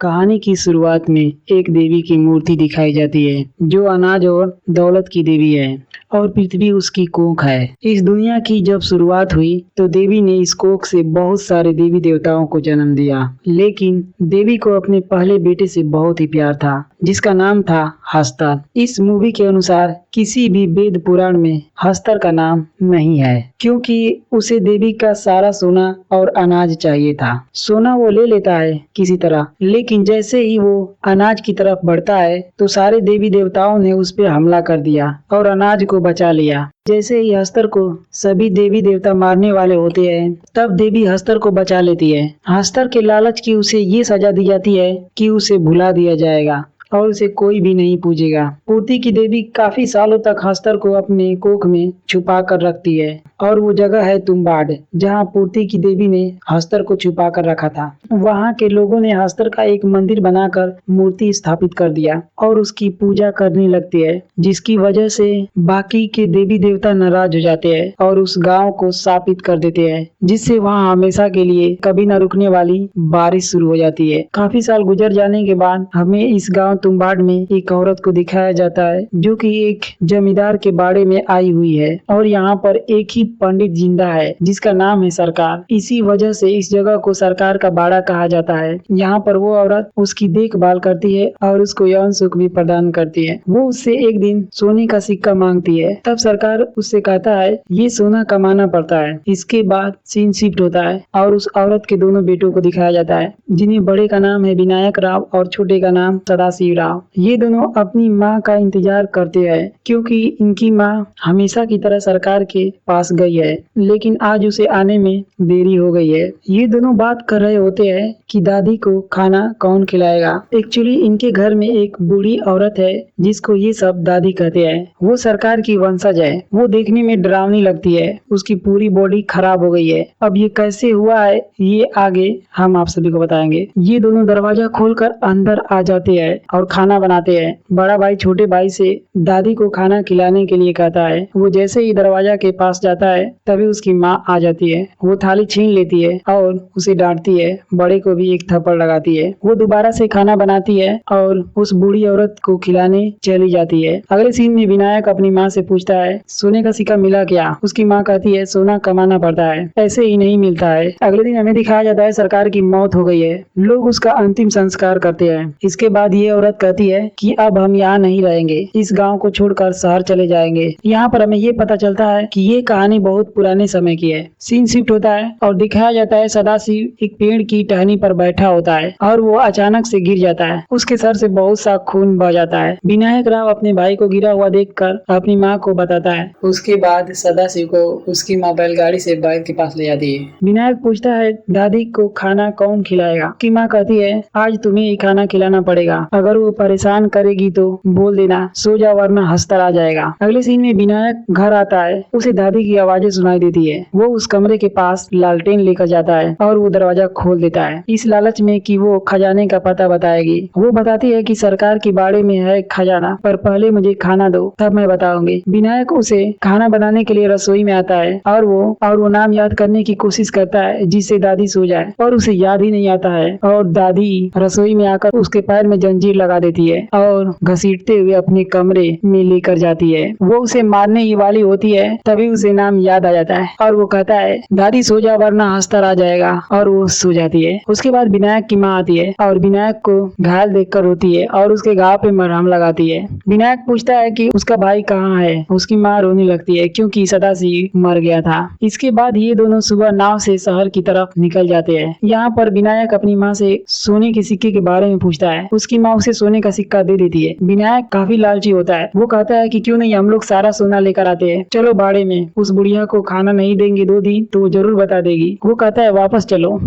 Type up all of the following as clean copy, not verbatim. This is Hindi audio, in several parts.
कहानी की शुरुआत में एक देवी की मूर्ति दिखाई जाती है जो अनाज और दौलत की देवी है और पृथ्वी उसकी कोख है। इस दुनिया की जब शुरुआत हुई तो देवी ने इस कोख से बहुत सारे देवी देवताओं को जन्म दिया, लेकिन देवी को अपने पहले बेटे से बहुत ही प्यार था जिसका नाम था हस्तर। इस मूवी के अनुसार किसी भी वेद पुराण में हस्तर का नाम नहीं है क्योंकि उसे देवी का सारा सोना और अनाज चाहिए था। सोना वो ले लेता है किसी तरह, लेकिन जैसे ही वो अनाज की तरफ बढ़ता है तो सारे देवी देवताओं ने उस पर हमला कर दिया और अनाज को बचा लिया। जैसे ही हस्तर को सभी देवी देवता मारने वाले होते हैं तब देवी हस्तर को बचा लेती है। हस्तर के लालच की उसे ये सजा दी जाती है कि उसे भुला दिया जाएगा और उसे कोई भी नहीं पूजेगा। पूर्ति की देवी काफी सालों तक हस्तर को अपने कोख में छुपा कर रखती है और वो जगह है तुम्बाड जहाँ पूर्ति की देवी ने हस्तर को छुपा कर रखा था। वहाँ के लोगों ने हस्तर का एक मंदिर बनाकर मूर्ति स्थापित कर दिया और उसकी पूजा करने लगती है, जिसकी वजह से बाकी के देवी देवता नाराज हो जाते हैं और उस गांव को शापित कर देते हैं, जिससे वहाँ हमेशा के लिए कभी न रुकने वाली बारिश शुरू हो जाती है। काफी साल गुजर जाने के बाद हमें इस गांव तुम्बाड में एक औरत को दिखाया जाता है जो कि एक जमींदार के बाड़े में आई हुई है और यहाँ पर एक ही पंडित जिंदा है जिसका नाम है सरकार। इसी वजह से इस जगह को सरकार का बाड़ा कहा जाता है। यहाँ पर वो औरत उसकी देखभाल करती है और उसको यौन सुख भी प्रदान करती है। वो उससे एक दिन सोने का सिक्का मांगती है, तब सरकार उससे कहता है ये सोना कमाना पड़ता है। इसके बाद सीन शिफ्ट होता है और उस औरत के दोनों बेटों को दिखाया जाता है, जिन्हें बड़े का नाम है विनायक राव और छोटे का नाम सदाशिव राव। ये दोनों अपनी माँ का इंतजार करते हैं क्योंकि इनकी माँ हमेशा की तरह सरकार के पास गई है, लेकिन आज उसे आने में देरी हो गई है। ये दोनों बात कर रहे होते हैं कि दादी को खाना कौन खिलाएगा। एक्चुअली इनके घर में एक बूढ़ी औरत है जिसको ये सब दादी कहते हैं। वो सरकार की वंशज है। वो देखने में डरावनी लगती है, उसकी पूरी बॉडी खराब हो गई है। अब ये कैसे हुआ है ये आगे हम आप सभी को बताएंगे। ये दोनों दरवाजा खोलकर अंदर आ जाते हैं और खाना बनाते हैं। बड़ा भाई छोटे भाई से दादी को खाना खिलाने के लिए कहता है। वो जैसे ही दरवाजा के पास जाता है तभी उसकी माँ आ जाती है। वो थाली छीन लेती है और उसे डांटती है, बड़े को भी एक थप्पड़ लगाती है। वो दोबारा से खाना बनाती है और उस बूढ़ी औरत को खिलाने चली जाती है। अगले सीन में विनायक अपनी माँ से पूछता है सोने का सिक्का मिला क्या। उसकी माँ कहती है सोना कमाना पड़ता है, ऐसे ही नहीं मिलता है। अगले दिन हमें दिखाया जाता है सरकार की मौत हो गई है। लोग उसका अंतिम संस्कार करते हैं। इसके बाद ये औरत कहती है कि अब हम यहाँ नहीं रहेंगे, इस गाँव को छोड़कर शहर चले जाएंगे। यहाँ पर हमें ये पता चलता है कि ये कहानी बहुत पुराने समय की है। सीन शिफ्ट होता है और दिखाया जाता है सदाशिव एक पेड़ की टहनी पर बैठा होता है और वो अचानक से गिर जाता है। उसके सर से बहुत सा खून बह जाता है। विनायक राव अपने भाई को गिरा हुआ देखकर अपनी माँ को बताता है। उसके बाद सदाशिव को उसकी माँ बैलगाड़ी से बैल के पास ले जाती है। विनायक पूछता है दादी को खाना कौन खिलाएगा। उसकी माँ कहती है आज तुम्हें ही खाना खिलाना पड़ेगा, अगर वो परेशान करेगी तो बोल देना सो जा वरना हस्तर आ जाएगा। अगले सीन में विनायक घर आता है। उसे दादी की आवाजें सुनाई देती है। वो उस कमरे के पास लालटेन लेकर जाता है और वो दरवाजा खोल देता है इस लालच में कि वो खजाने का पता बताएगी। वो बताती है कि सरकार के बाड़े में है खजाना, पर पहले मुझे खाना दो तब मैं बताऊंगी। विनायक उसे खाना बनाने के लिए रसोई में आता है और वो नाम याद करने की कोशिश करता है जिससे दादी सो जाए, और उसे याद ही नहीं आता है और दादी रसोई में आकर उसके पैर में जंजीर लगा देती है और घसीटते हुए अपने कमरे में लेकर जाती है। वो उसे मारने ही वाली होती है तभी उसे नाम याद आ जाता है और वो कहता है दादी सो जा वरना हस्तर आ जाएगा, और वो सो जाती है। उसके बाद विनायक की माँ आती है और विनायक को घायल देखकर रोती है और उसके घाव पे मरहम लगाती है। विनायक पूछता है कि उसका भाई कहाँ है। उसकी माँ रोने लगती है क्योंकि सदाशिव मर गया था। इसके बाद ये दोनों सुबह नाव से शहर की तरफ निकल जाते हैं। यहाँ पर विनायक अपनी माँ से सोने के सिक्के के बारे में पूछता है। उसकी माँ उसे सोने का सिक्का दे देती है। विनायक काफी लालची होता है। वो कहता है कि क्यों नहीं हम लोग सारा सोना लेकर आते हैं, चलो बाड़े में। उस बुढ़िया को खाना नहीं देंगे 2 दिन तो वो जरूर बता देगी। वो कहता है वापस चलो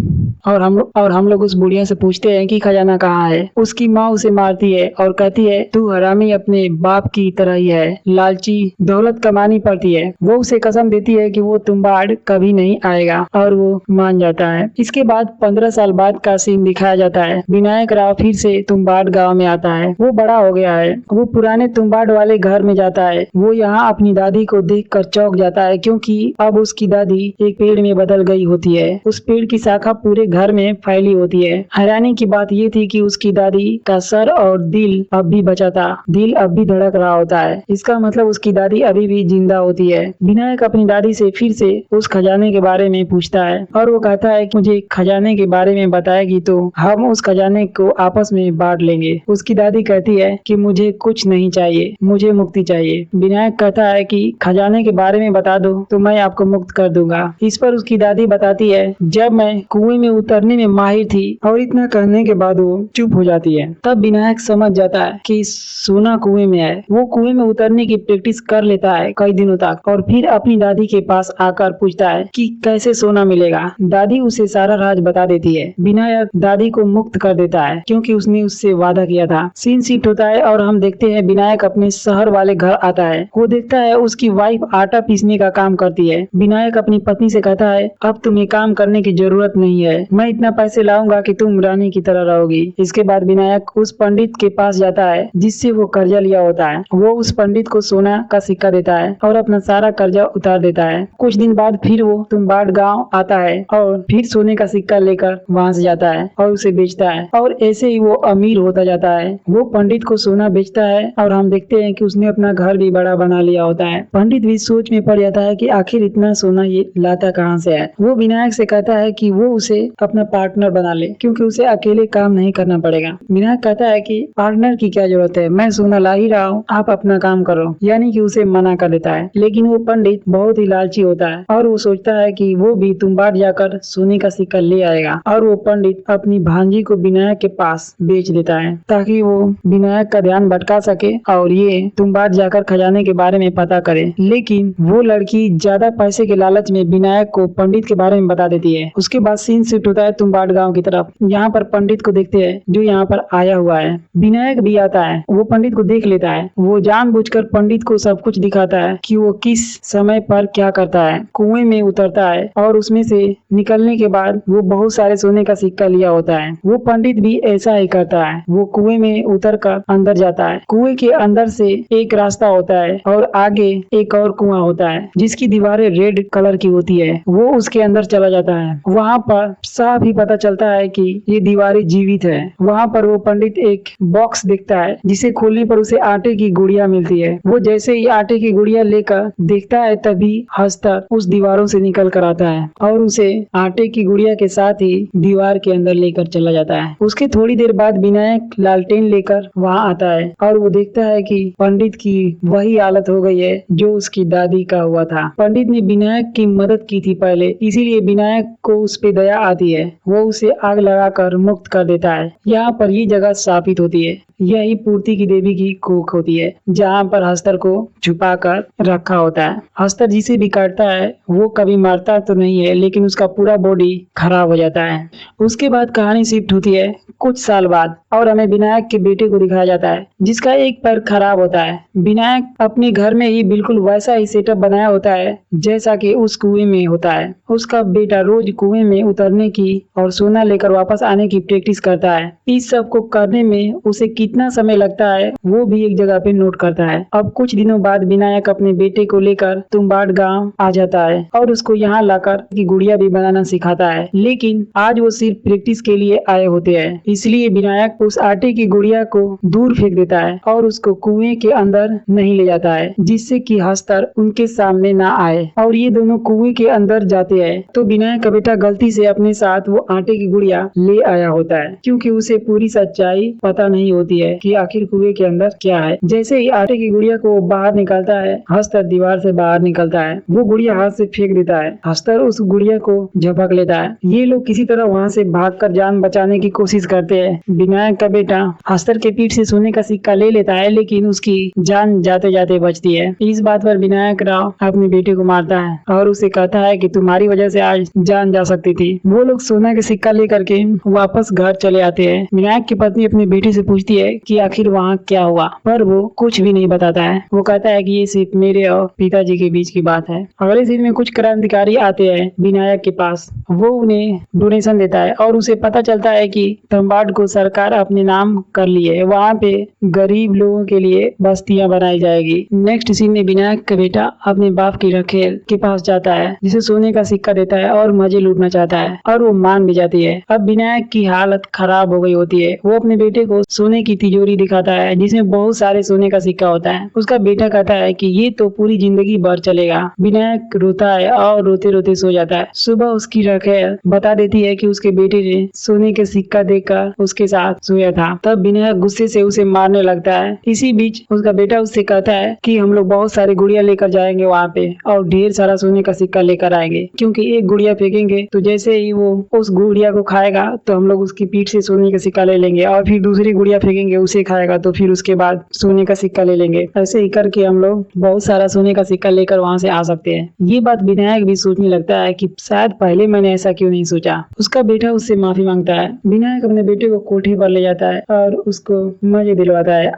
और हम लोग उस बुढ़िया से पूछते हैं कि खजाना कहाँ है। उसकी माँ उसे मारती है और कहती है तू हरामी अपने बाप की तरह ही है, लालची, दौलत कमानी पड़ती है। वो उसे कसम देती है कि वो तुम्बाड कभी नहीं आएगा और वो मान जाता है। इसके बाद 15 साल बाद का सीन दिखाया जाता है। विनायक राव फिर से तुम्बाड गाँव में आता है। वो बड़ा हो गया है। वो पुराने तुम्बाड वाले घर में जाता है। वो यहाँ अपनी दादी को देख कर चौंक जाता है क्योंकि अब उसकी दादी एक पेड़ में बदल गई होती है। उस पेड़ की शाखा पूरे घर में फैली होती है। हैरानी की बात ये थी कि उसकी दादी का सर और दिल अब भी बचा था। दिल अब भी धड़क रहा होता है। इसका मतलब उसकी दादी अभी भी जिंदा होती है। विनायक अपनी दादी से फिर से उस खजाने के बारे में पूछता है और वो कहता है कि मुझे खजाने के बारे में बताएगी तो हम उस खजाने को आपस में बांट लेंगे। उसकी दादी कहती है कि मुझे कुछ नहीं चाहिए, मुझे मुक्ति चाहिए। विनायक कहता है कि खजाने के बारे में बता दो तो मैं आपको मुक्त कर दूंगा। इस पर उसकी दादी बताती है, जब मैं कुएं में उतरने में माहिर थी। और इतना कहने के बाद वो चुप हो जाती है। तब विनायक समझ जाता है कि सोना कुएं में है। वो कुएं में उतरने की प्रैक्टिस कर लेता है कई दिनों तक और फिर अपनी दादी के पास आकर पूछता है कि कैसे सोना मिलेगा। दादी उसे सारा राज बता देती है। विनायक दादी को मुक्त कर देता है क्योंकि उसने उससे वादा किया था। सीन शिफ्ट होता है और हम देखते हैं विनायक अपने शहर वाले घर आता है। वो देखता है उसकी वाइफ आटा पीसने का काम करती है। विनायक अपनी पत्नी से कहता है, अब तुम्हें काम करने की जरूरत नहीं है, मैं इतना पैसे लाऊंगा कि तुम रानी की तरह रहोगी। इसके बाद विनायक उस पंडित के पास जाता है जिससे वो कर्जा लिया होता है। वो उस पंडित को सोना का सिक्का देता है और अपना सारा कर्जा उतार देता है। कुछ दिन बाद फिर वो तुम्बाड़ गांव आता है और फिर सोने का सिक्का लेकर वहां से जाता है और उसे बेचता है और ऐसे ही वो अमीर होता जाता है। वो पंडित को सोना बेचता है और हम देखते हैं कि उसने अपना घर भी बड़ा बना लिया होता है। पंडित भी सोच में पड़ जाता है कि आखिर इतना सोना ये लाता कहाँ से है। वो विनायक से कहता है कि वो उसे अपना पार्टनर बना ले क्योंकि उसे अकेले काम नहीं करना पड़ेगा। विनायक कहता है कि पार्टनर की क्या जरूरत है, मैं सोना ला ही रहा हूँ, आप अपना काम करो, यानी कि उसे मना कर देता है। लेकिन वो पंडित बहुत ही लालची होता है और वो सोचता है कि वो भी तुम्बाड़ जाकर सोने का सिक्का ले आएगा और वो पंडित अपनी भांजी को विनायक के पास बेच देता है ताकि वो विनायक का ध्यान भटका सके और ये तुम्बाड़ जाकर खजाने के बारे में पता करे। लेकिन वो लड़की ज्यादा पैसे के लालच में विनायक को पंडित के बारे में बता देती है। उसके बाद सीन शिफ्ट होता है तुम्बाड़ गांव की तरफ। यहाँ पर पंडित को देखते हैं जो यहाँ पर आया हुआ है। विनायक भी आता है, वो पंडित को देख लेता है। वो जानबूझकर पंडित को सब कुछ दिखाता है कि वो किस समय पर क्या करता है। कुएं में उतरता है और उसमें से निकलने के बाद वो बहुत सारे सोने का सिक्का लिया होता है। वो पंडित भी ऐसा ही करता है। वो कुएं में उतरकर अंदर जाता है। कुएं के अंदर से एक रास्ता होता है और आगे एक और कुआं होता है जिसकी दीवारें रेड कलर की होती है। वो उसके अंदर चला जाता है। वहाँ पर साफ ही पता चलता है कि ये दीवारें जीवित है। वहाँ पर वो पंडित एक बॉक्स देखता है जिसे खोलने पर उसे आटे की गुड़िया मिलती है। वो जैसे ही आटे की गुड़िया लेकर देखता है तभी हंसकर उस दीवारों से निकल कर आता है और उसे आटे की गुड़िया के साथ ही दीवार के अंदर लेकर चला जाता है। उसके थोड़ी देर बाद विनायक लालटेन लेकर वहाँ आता है और वो देखता है कि पंडित की वही हालत हो गई है जो उसकी दादी का हुआ था। पंडित ने विनायक की मदद की थी पहले, इसीलिए विनायक को उस पे दया आती है। वो उसे आग लगाकर मुक्त कर देता है। यहाँ पर ये जगह स्थापित होती है। यही पूर्ति की देवी की कोख होती है जहाँ पर हस्तर को छुपा कर रखा होता है। हस्तर जिसे भी काटता है वो कभी मरता तो नहीं है लेकिन उसका पूरा बॉडी खराब हो जाता है। उसके बाद कहानी शिफ्ट होती है कुछ साल बाद और हमें विनायक के बेटे को दिखाया जाता है जिसका एक पैर खराब होता है। विनायक अपने घर में ही बिल्कुल वैसा ही सेटअप बनाया होता है जैसा कि उस कुएं में होता है। उसका बेटा रोज कुएं में उतरने की और सोना लेकर वापस आने की प्रैक्टिस करता है। इस सब को करने में उसे कितना समय लगता है वो भी एक जगह पे नोट करता है। अब कुछ दिनों बाद विनायक अपने बेटे को लेकर तुम्बाड़ गांव आ जाता है और उसको यहाँ लाकर की गुड़िया भी बनाना सिखाता है। लेकिन आज वो सिर्फ प्रैक्टिस के लिए आए होते हैं, इसलिए विनायक उस आटे की गुड़िया को दूर फेंक देता है और उसको कुएं के अंदर नहीं ले जाता है जिससे कि हस्तर उनके सामने ना आए और ये दोनों कुएं के अंदर जाते हैं। तो विनायक का बेटा गलती से अपने साथ वो आटे की गुड़िया ले आया होता है क्योंकि उसे पूरी सच्चाई पता नहीं होती है कि आखिर कुएं के अंदर क्या है। जैसे ही आटे की गुड़िया को बाहर निकालता है हस्तर दीवार से बाहर निकलता है। वो गुड़िया हाथ से फेंक देता है। हस्तर उस गुड़िया को झपक लेता है। ये लोग किसी तरह वहाँ से भागकर जान बचाने की कोशिश करते हैं। विनायक का बेटा हस्तर के पीठ से सोने का सिक्का ले लेता है लेकिन उसकी जान जाते जाते बचती है। इस बात पर विनायक राव अपने बेटे को मारता है और उसे कहता है कि तुम्हारी वजह से आज जान जा सकती थी। वो लोग सोना का सिक्का लेकर के वापस घर चले आते हैं। विनायक की पत्नी अपने बेटे से पूछती है कि आखिर वहाँ क्या हुआ, पर वो कुछ भी नहीं बताता है। वो कहता है कि ये सिर्फ मेरे और पिताजी के बीच की बात है। अगले दिन में कुछ क्रांतिकारी आते हैं विनायक के पास। वो उन्हें डोनेशन देता है और उसे पता चलता है कि तंबाड़ को सरकार अपने नाम कर ली है। वहाँ पे गरीब लोगों के लिए बस्तियां बनाई जाएगी। नेक्स्ट सीन में विनायक का बेटा अपने बाप औलाफ की रखेल के पास जाता है, जिसे सोने का सिक्का देता है और मजे लूटना चाहता है और वो मान भी जाती है। अब विनायक की हालत खराब हो गई होती है। वो अपने बेटे को सोने की तिजोरी दिखाता है जिसमें बहुत सारे सोने का सिक्का होता है। उसका बेटा कहता है कि ये तो पूरी जिंदगी भर चलेगा। विनायक रोता है और रोते रोते सो जाता है। सुबह उसकी रखेल बता देती है कि उसके बेटे ने सोने के सिक्का देकर उसके साथ सोया था। तब विनायक गुस्से से उसे मारने लगता है। इसी बीच उसका बेटा उससे कहता है कि हम लोग बहुत सारे गुड़िया लेकर जाएंगे वहाँ पे और ढेर सारा सोने का सिक्का लेकर आएंगे, क्योंकि एक गुड़िया फेंकेंगे तो जैसे ही वो उस गुड़िया को खाएगा तो हम लोग उसकी पीठ से सोने का सिक्का ले लेंगे और फिर दूसरी गुड़िया फेंकेंगे, उसे खाएगा तो फिर उसके बाद सोने का सिक्का ले लेंगे। ऐसे ही करके हम लोग बहुत सारा सोने का सिक्का लेकर वहाँ से आ सकते हैं। ये बात विनायक भी सोचने लगता है कि शायद पहले मैंने ऐसा क्यों नहीं सोचा। उसका बेटा उससे माफी मांगता है। विनायक अपने बेटे को कोठे पर ले जाता है और उसको मजे दिलवाता है।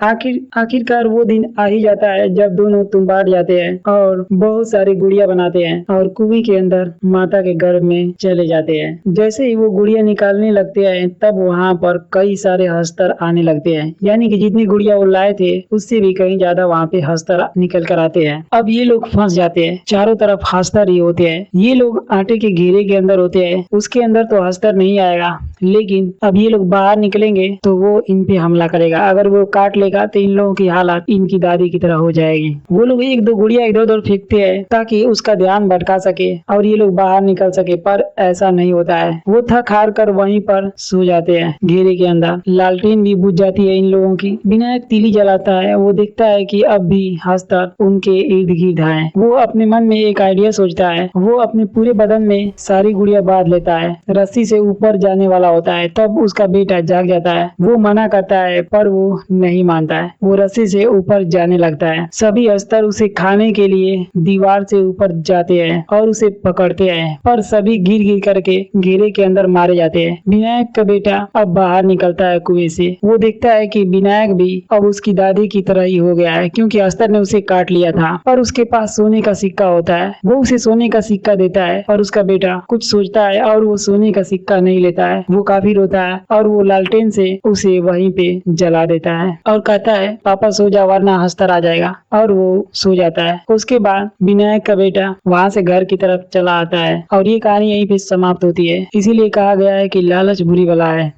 आखिरकार वो दिन आ ही जाता है जब दोनों तुम बाहर जाते हैं और बहुत सारी गुड़िया बनाते हैं और कुएं के अंदर माता के गर्भ में चले जाते हैं। जैसे ही वो गुड़िया निकालने लगते हैं तब वहाँ पर कई सारे हस्तर आने लगते हैं, यानी कि जितनी गुड़िया वो लाए थे उससे भी कहीं ज्यादा वहाँ पे हस्तर निकल कर आते हैं। अब ये लोग फंस जाते हैं। चारों तरफ हस्तर ही होते हैं। ये लोग आटे के घेरे के अंदर होते हैं। उसके अंदर तो हस्तर नहीं आएगा, लेकिन अब ये लोग बाहर निकलेंगे तो वो इन पे हमला करेगा। अगर वो काट लेगा तो इन लोगों की हालत इनकी दादी की तरह हो जाएगी। वो लोग एक दो गुड़िया इधर उधर फेंकते हैं ताकि उसका ध्यान भटका सके और ये लोग बाहर निकल सके, पर ऐसा नहीं होता है। वो थक हार कर वहीं पर सो जाते हैं घेरे के अंदर। लालटेन भी बुझ जाती है इन लोगों की। विनायक तीली जलाता है। वो देखता है कि अब भी हस्तर उनके इर्द गिर्द है। वो अपने मन में एक आइडिया सोचता है। वो अपने पूरे बदन में सारी गुड़िया बांध लेता है। रस्सी से ऊपर जाने वाला होता है। तब उसका बेटा जाग जाता है। वो मना करता है पर वो नहीं मानता है। वो रस्सी से ऊपर जाने लगता है। सभी अस्तर उसे खाने के लिए दीवार से ऊपर जाते हैं और उसे पकड़ते हैं, पर सभी गिर गिर करके घेरे के अंदर मारे जाते हैं। विनायक का बेटा अब बाहर निकलता है कुएं से। वो देखता है कि विनायक भी अब उसकी दादी की तरह ही हो गया है, क्योंकि अस्तर ने उसे काट लिया था और उसके पास सोने का सिक्का होता है। वो उसे सोने का सिक्का देता है और उसका बेटा कुछ सोचता है और वो सोने का सिक्का नहीं लेता है। वो काफी रोता है और वो लालटेन से उसे वहीं पे जला देता है और कहता है पापा सो जा वरना हस्तर आ जाएगा, और वो सो जाता है। उसके बाद विनायक का बेटा वहाँ से घर की तरफ चला आता है और ये कहानी यहीं पे समाप्त होती है। इसीलिए कहा गया है कि लालच बुरी बला है।